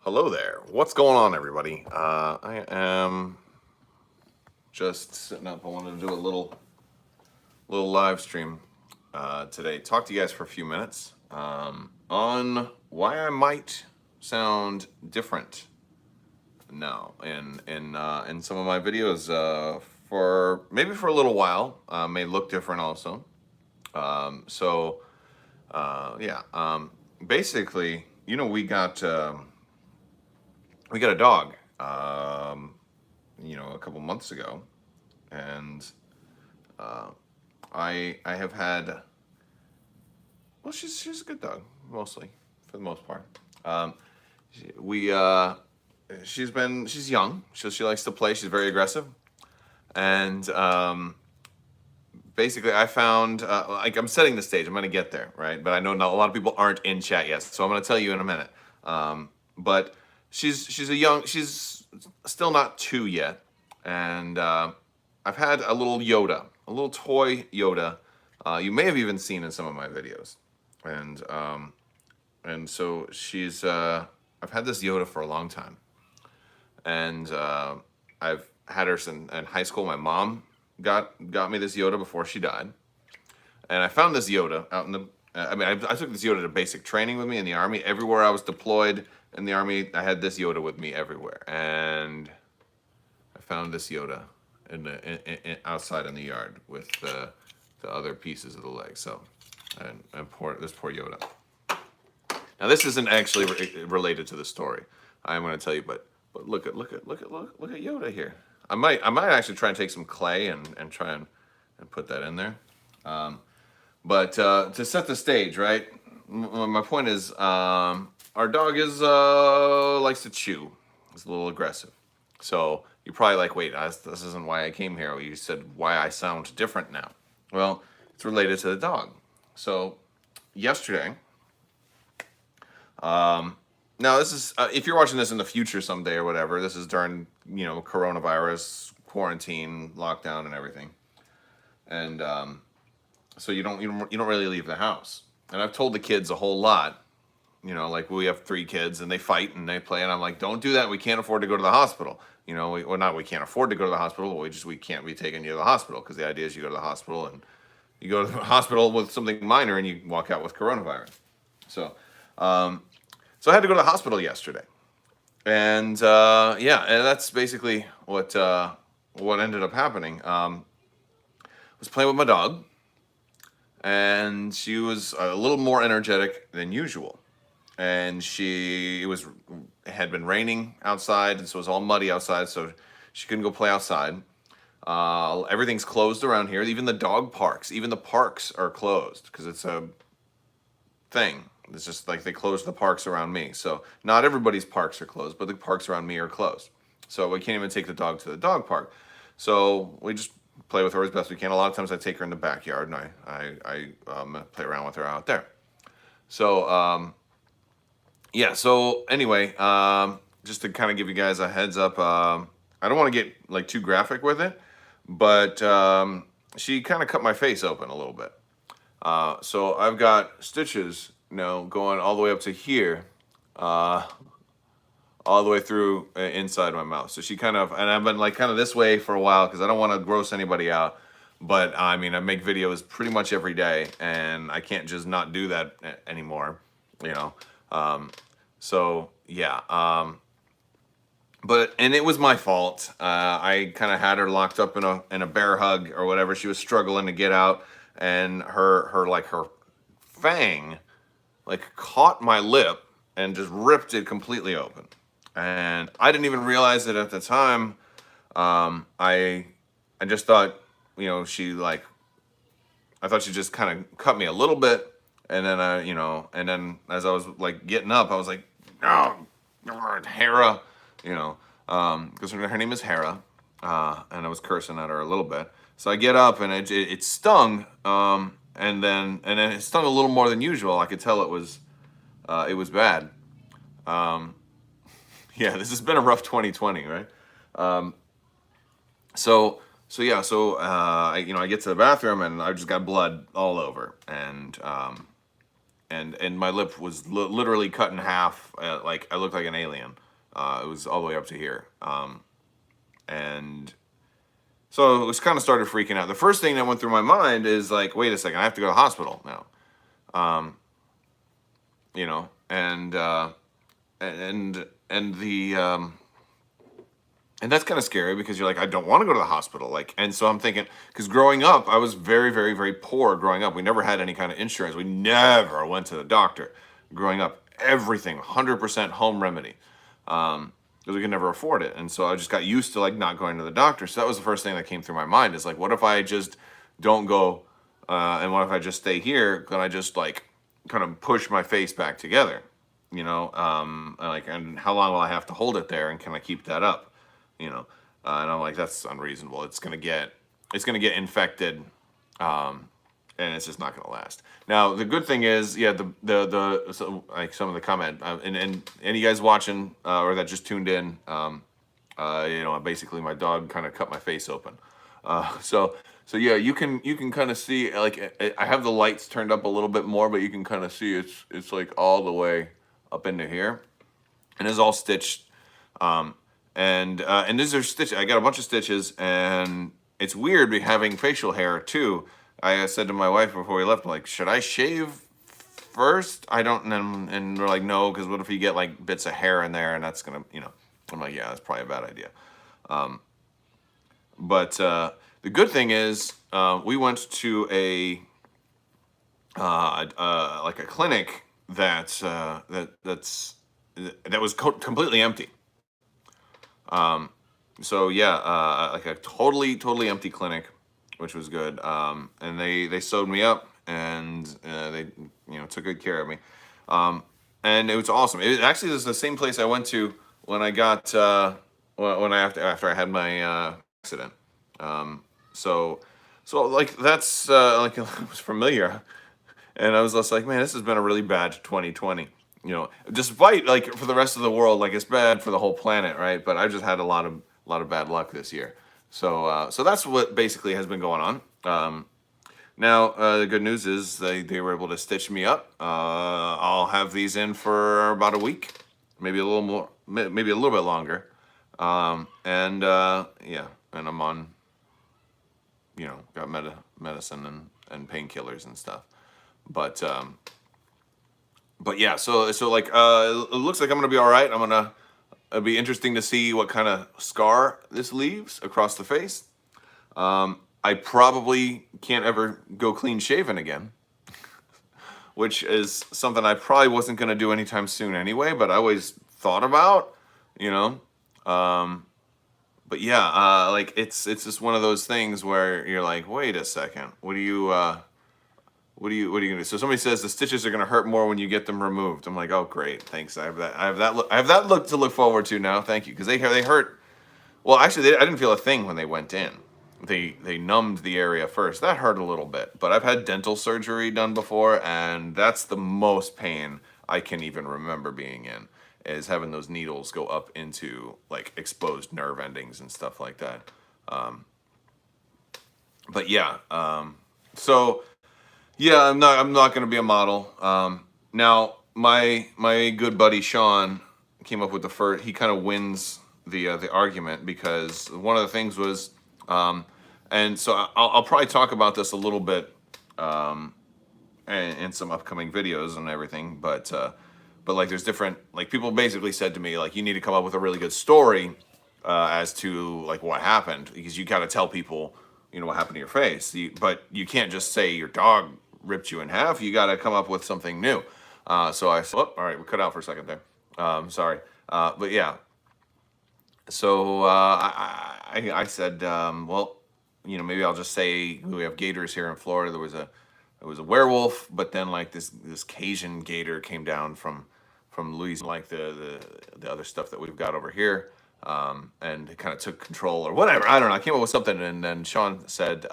Hello there. What's going on, everybody? I am just sitting up. I wanted to do a little live stream today. Talk to you guys for a few minutes on why I might sound different now in some of my videos for maybe for a little while. May look different also. So yeah. Basically, we got a dog. A couple months ago, and I have had. Well, she's a good dog mostly for the most part. We she's young, so she likes to play. She's very aggressive, and basically I found like I'm setting the stage. I'm gonna get there, right? But I know not a lot of people aren't in chat yet, so I'm gonna tell you in a minute. But she's still not two yet, and I've had a little Yoda, a little toy Yoda. You may have even seen in some of my videos, and so she's I've had this Yoda for a long time, and I've had her in high school. My mom got me this Yoda before she died, and I found this Yoda out in the. I took this Yoda to basic training with me in the army. Everywhere I was deployed in the army, I had this Yoda with me everywhere, and I found this Yoda outside in the yard with the other pieces of the leg. So, and this poor Yoda. Now this isn't actually related to the story. I'm going to tell you, but look at Yoda here. I might actually try and take some clay and try and put that in there. But to set the stage, right? My point is, our dog is likes to chew. He's a little aggressive. So you're probably like, wait, this isn't why I came here. You said why I sound different now. Well, it's related to the dog. So yesterday, now this is if you're watching this in the future someday or whatever, this is during coronavirus, quarantine, lockdown, and everything, and so you don't really leave the house. And I've told the kids a whole lot. Like we have 3 kids and they fight and they play, and I'm like, don't do that. We can't afford to go to the hospital. We can't afford to go to the hospital. We can't be taking you to the hospital, because the idea is you go to the hospital and you go to the hospital with something minor and you walk out with coronavirus. So, so I had to go to the hospital yesterday, and yeah, and that's basically what ended up happening. I was playing with my dog, and she was a little more energetic than usual. And it had been raining outside, and so it was all muddy outside, so she couldn't go play outside. Everything's closed around here. Even the dog parks, even the parks are closed because it's a thing. It's just like they closed the parks around me. So not everybody's parks are closed, but the parks around me are closed. So we can't even take the dog to the dog park. So we just play with her as best we can. A lot of times I take her in the backyard and I play around with her out there. So yeah. So anyway, just to kind of give you guys a heads up, I don't want to get like too graphic with it, but she kind of cut my face open a little bit. So I've got stitches, going all the way up to here, all the way through inside my mouth. So and I've been like kind of this way for a while because I don't want to gross anybody out. But I mean, I make videos pretty much every day, and I can't just not do that anymore, So yeah. And it was my fault. I kind of had her locked up in a bear hug or whatever. She was struggling to get out, and her fang caught my lip and just ripped it completely open. And I didn't even realize it at the time. I just thought, I thought she just kind of cut me a little bit, and then and then as I was getting up, I was like, no, Hera, because her name is Hera, and I was cursing at her a little bit. So I get up, and it stung, and then it stung a little more than usual. I could tell it was bad. Yeah, this has been a rough 2020, right? So I get to the bathroom, and I just got blood all over, and and my lip was literally cut in half. Like I looked like an alien. It was all the way up to here. And so it was kind of started freaking out. The first thing that went through my mind is like, wait a second, I have to go to the hospital now. You know, and the and that's kind of scary because you're like, I don't want to go to the hospital. Like, and so I'm thinking, because growing up, I was very, very, very poor growing up. We never had any kind of insurance. We never went to the doctor growing up. Everything, 100% home remedy. Because we could never afford it. And so I just got used to like not going to the doctor. So that was the first thing that came through my mind is like, what if I just don't go, and what if I just stay here? Can I just like kind of push my face back together? You know, like, and how long will I have to hold it there? And can I keep that up? You know, and I'm like, that's unreasonable. It's gonna get infected, and it's just not gonna last. Now the good thing is, yeah, so, like some of the comment, and you guys watching or that just tuned in, you know, basically my dog kind of cut my face open. So yeah, you can kind of see, like, I have the lights turned up a little bit more, but you can kind of see it's like all the way up into here, and it's all stitched. And these are stitches. I got a bunch of stitches, and it's weird having facial hair too. I said to my wife before we left, like, should I shave first? I don't, and we're like, no, because what if you get like bits of hair in there, and that's gonna, you know. I'm like, yeah, that's probably a bad idea. But the good thing is, we went to a like a clinic that was completely empty. So yeah, like a totally empty clinic, which was good. And they sewed me up, and they, you know, took good care of me. And it was awesome. It actually was the same place I went to when I got after I had my accident. So like that's like it was familiar, and I was just like, man, this has been a really bad 2020. You know, despite like for the rest of the world, like it's bad for the whole planet, right? But I've just had a lot of bad luck this year. So that's what basically has been going on. Now the good news is they were able to stitch me up. I'll have these in for about a week, maybe a little more, maybe a little bit longer. Yeah, and I'm on, you know, got medicine and painkillers and stuff, but yeah, so like it looks like I'm gonna be all right. It'll be interesting to see what kind of scar this leaves across the face. I probably can't ever go clean shaven again, which is something I probably wasn't gonna do anytime soon anyway, but I always thought about, you know. But yeah, like it's just one of those things where you're like, wait a second, what are you gonna do? So somebody says the stitches are gonna hurt more when you get them removed. I'm like, oh great, thanks. I have that look to look forward to now. Thank you, because they hurt. Well, actually, I didn't feel a thing when they went in. They numbed the area first. That hurt a little bit, but I've had dental surgery done before, and that's the most pain I can even remember being in, is having those needles go up into like exposed nerve endings and stuff like that. But yeah, so. Yeah, I'm not going to be a model. Now, my good buddy Sean came up with the first. He kind of wins the argument, because one of the things was, and so I'll probably talk about this a little bit in some upcoming videos and everything. But like, there's different, like, people basically said to me, like, you need to come up with a really good story as to like what happened, because you got to tell people, you know, what happened to your face. But you can't just say your dog ripped you in half. You got to come up with something new. So I said, oh, all right, we cut out for a second there. Sorry. But yeah. So I said, well, you know, maybe I'll just say we have gators here in Florida. There was a werewolf, but then like this Cajun gator came down from Louisiana, like the other stuff that we've got over here. And it kind of took control or whatever. I don't know. I came up with something, and then Sean said,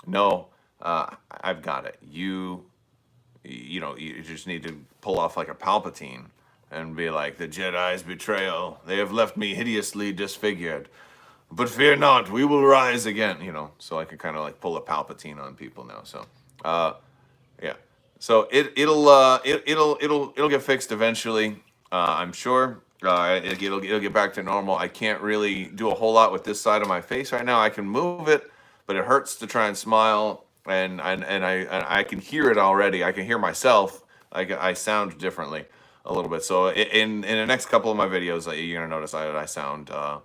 no, I've got it. You know, you just need to pull off like a Palpatine and be like, the Jedi's betrayal. They have left me hideously disfigured, but fear not, we will rise again. You know, so I can kind of like pull a Palpatine on people now. So, yeah. So it'll get fixed eventually. I'm sure. It'll get back to normal. I can't really do a whole lot with this side of my face right now. I can move it, but it hurts to try and smile, and I can hear it already. I can hear myself. I sound differently a little bit. So in the next couple of my videos, you're gonna notice I sound a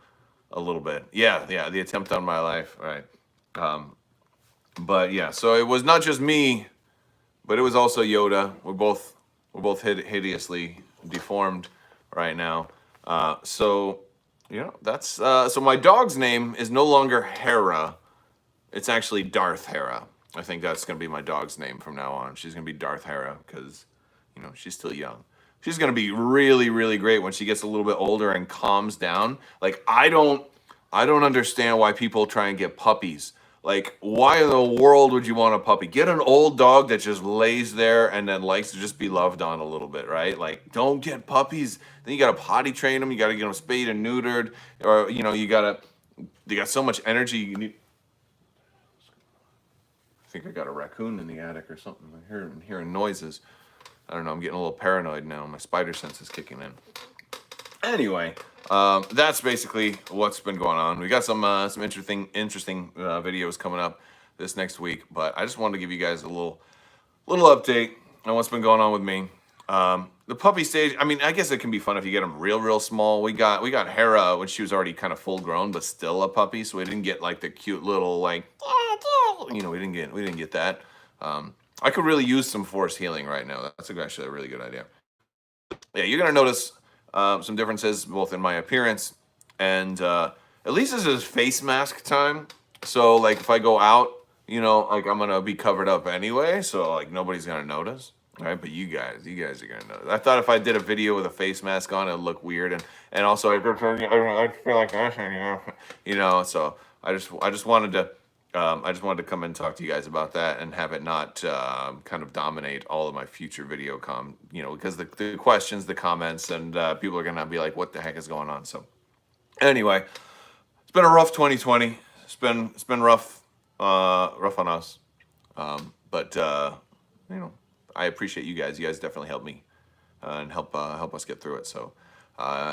little bit. Yeah, the attempt on my life, right? But yeah, so it was not just me, but it was also Yoda. We're both hideously deformed right now. So that's so my dog's name is no longer Hera. It's actually Darth Hera. I think that's gonna be my dog's name from now on. She's gonna be Darth Hera because she's still young. She's gonna be really, really great when she gets a little bit older and calms down. Like I don't understand why people try and get puppies. Like, why in the world would you want a puppy? Get an old dog that just lays there and then likes to just be loved on a little bit, right? Like, don't get puppies. Then you gotta potty train them. You gotta get them spayed and neutered, or they got so much energy. You need. I think I got a raccoon in the attic or something. I'm hearing noises. I don't know. I'm getting a little paranoid now. My spider sense is kicking in. Anyway, that's basically what's been going on. We got some interesting videos coming up this next week, but I just wanted to give you guys a little update on what's been going on with me. The puppy stage. I mean, I guess it can be fun if you get them real small. We got Hera when she was already kind of full grown, but still a puppy, so we didn't get like the cute little like, we didn't get that. I could really use some force healing right now. That's actually a really good idea. Yeah, you're gonna notice some differences both in my appearance and at least this is face mask time. So like if I go out, like I'm gonna be covered up anyway, so like nobody's gonna notice. All right, but you guys are gonna notice. I thought if I did a video with a face mask on, it'd look weird, and also I feel like So I just wanted to come and talk to you guys about that and have it not kind of dominate all of my future video because the questions, the comments, and people are gonna be like, "What the heck is going on?" So anyway, it's been a rough 2020. It's been rough, rough on us. But I appreciate you guys. You guys definitely help me and help us get through it. So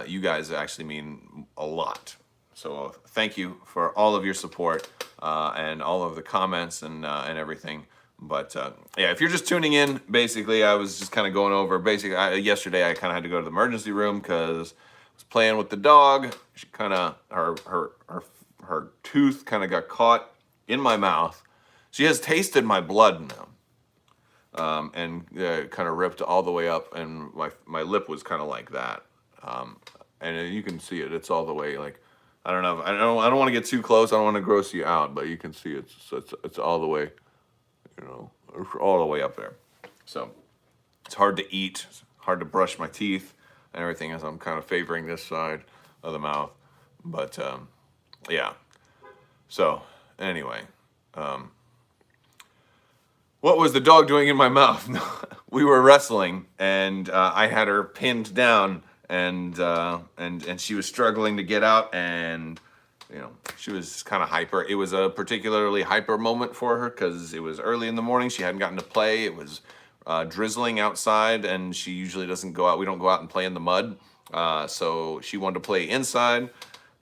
you guys actually mean a lot. So thank you for all of your support and all of the comments and everything. But yeah, if you're just tuning in, basically, I was just kind of going over. Basically, yesterday I kind of had to go to the emergency room because I was playing with the dog. She kind of her tooth kind of got caught in my mouth. She has tasted my blood now, and kind of ripped all the way up, and my lip was kind of like that. And you can see it. It's all the way like. I don't know. I don't want to get too close. I don't want to gross you out, but you can see it's all the way, all the way up there. So it's hard to eat, it's hard to brush my teeth and everything as I'm kind of favoring this side of the mouth. But yeah. So anyway, what was the dog doing in my mouth? We were wrestling, and I had her pinned down. And she was struggling to get out, and she was kind of hyper. It was a particularly hyper moment for her because it was early in the morning. She hadn't gotten to play. It was drizzling outside, and she usually doesn't go out. We don't go out and play in the mud. So she wanted to play inside,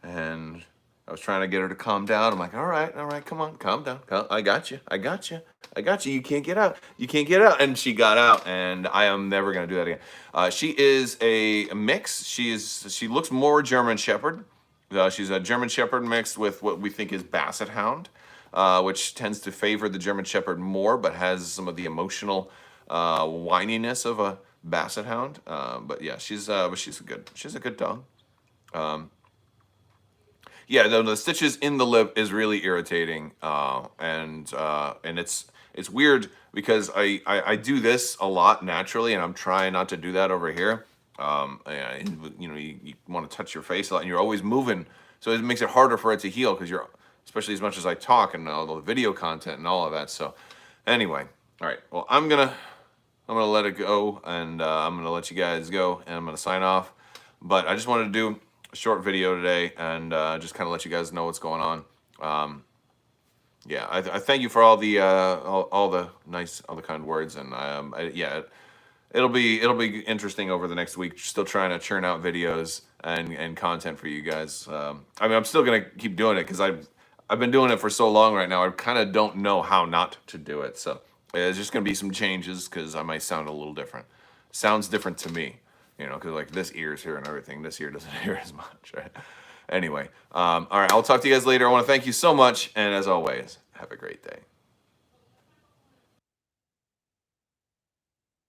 and I was trying to get her to calm down. I'm like, all right, come on, calm down. I got you. You can't get out. And she got out, and I am never going to do that again. She is a mix. She looks more German Shepherd. She's a German Shepherd mixed with what we think is Basset Hound, which tends to favor the German Shepherd more, but has some of the emotional whininess of a Basset Hound. But yeah, she's a good dog. Yeah, the stitches in the lip is really irritating, and it's weird because I do this a lot naturally, and I'm trying not to do that over here. You want to touch your face a lot, and you're always moving, so it makes it harder for it to heal because especially as much as I talk and all the video content and all of that. So anyway, all right, well I'm gonna let it go, and I'm gonna let you guys go, and I'm gonna sign off. But I just wanted to do a short video today and just kind of let you guys know what's going on. Yeah, I thank you for all the all the all the kind words, and yeah, it'll be interesting over the next week. Still trying to churn out videos and content for you guys. I mean, I'm still gonna keep doing it because I've been doing it for so long right now. I kind of don't know how not to do it. So there's just gonna be some changes because I might sound a little different. Sounds different to me, because like this ear's hearing everything. This ear doesn't hear as much, right? Anyway, all right. I'll talk to you guys later. I want to thank you so much, and as always, have a great day.